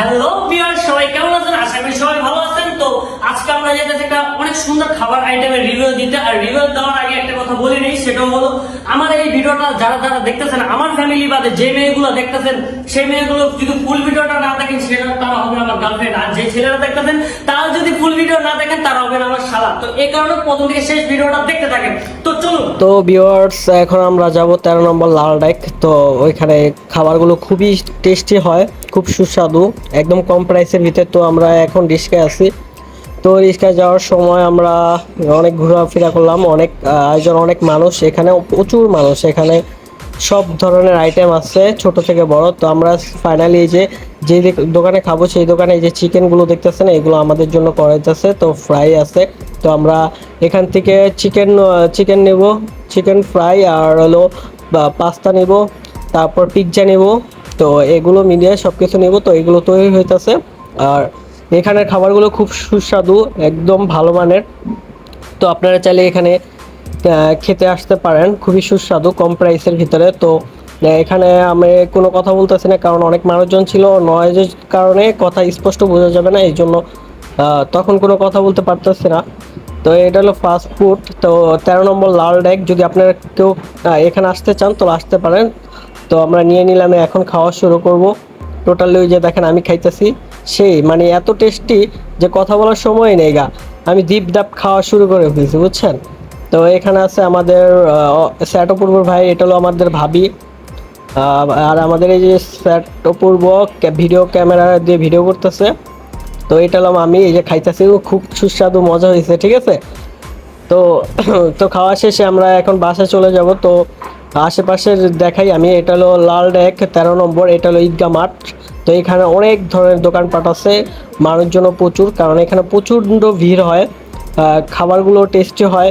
Hello viewers, সবাই কেমন আছেন? আশা করি সবাই ভালো আছেন। তো আজকে আমরা যেটা একটা অনেক সুন্দর খাবার আইটেমের রিভিউ দিতে, আর রিভিউ দেওয়ার আগে একটা কথা বলে নেই, সেটা হলো আমার এই ভিডিওটা যারা যারা দেখতেছেন, আমার ফ্যামিলি বাদে যে মেয়েগুলো দেখতেছেন, সেই মেয়েগুলো যদি ফুল ভিডিওটা না দেখেন সেটা তারা হবে আমার গার্লফ্রেন্ড, আর যে ছেলেরা দেখতেছেন তারা যদি ফুল ভিডিও না দেখেন তারা হবে আমার শালা। তো এই কারণে প্রথম থেকে শেষ ভিডিওটা দেখতে থাকেন। তো চলুন। তো ভিউয়ার্স, এখন আমরা যাব 13 নম্বর লাল ডাইক। তো ওইখানে খাবারগুলো খুবই টেস্টি হয়, খুব সুস্বাদু, একদম কম প্রাইসের ভিতরে। তো আমরা এখন রিস্কায় আছি। তো রিস্কায় যাওয়ার সময় আমরা অনেক ঘোরাফেরা করলাম, অনেক আয়োজন, অনেক মানুষ, এখানে প্রচুর মানুষ, এখানে সব ধরনের আইটেম আছে ছোট থেকে বড়। তো আমরা ফাইনালি এই যে দোকানে খাবো সেই দোকানে এই যে চিকেনগুলো দেখতেছেন, এগুলো আমাদের জন্য করাইতেছে। তো ফ্রাই আছে, তো আমরা এখান থেকে চিকেন নেব, চিকেন ফ্রাই, আর হলো পাস্তা নেব, তারপর পিৎজা নেব। তো এগুলো মিলিয়ে সব কিছু নেব। তো এগুলো তৈরি হইতেছে। আর এখানের খাবারগুলো খুব সুস্বাদু, একদম ভালো মানের। তো আপনারা চাইলে এখানে খেতে আসতে পারেন, খুবই সুস্বাদু, কম প্রাইসের ভিতরে। তো এখানে আমি কোনো কথা বলতেছি না, কারণ অনেক মানুষজন ছিল, নয়েজের কারণে কথা স্পষ্ট বোঝা যাবে না, এই জন্য তখন কোনো কথা বলতে পারতেছি না। তো এটা হলো ফাস্ট ফুড। তো 13 নম্বর লাল ডেক, যদি আপনারা কেউ এখানে আসতে চান তো আসতে পারেন। তো আমরা নিয়ে নিলাম, এখন খাওয়া শুরু করব। টোটালি ওই যে দেখেন আমি খাইতেছি, সেই মানে এত টেস্টি যে কথা বলার সময় নেই গা, আমি ডিপ ডাপ খাওয়া শুরু করে ফেলছি, বুঝছেন। তো এখানে আছে আমাদের স্যাট অপূর্ব ভাই, এটা হলো আমাদের ভাবি। আর আমাদের এই যে স্যাট অপূর্ব ভিডিও ক্যামেরা দিয়ে ভিডিও করতেছে। তো এটা হলাম আমি, এই যে খাইতেছি, খুব সুস্বাদু, মজা হয়েছে, ঠিক আছে। তো তো খাওয়া শেষে আমরা এখন বাসায় চলে যাব। তো আশেপাশের দেখাই আমি, এটা হলো লাল ডেক 13 নম্বর, এটা হলো ঈদগাহ মাঠ। তো এখানে অনেক ধরনের দোকানপাট আছে, মানুষজনও প্রচুর, কারণ এখানে প্রচণ্ড ভিড় হয়, খাবারগুলো টেস্টি হয়,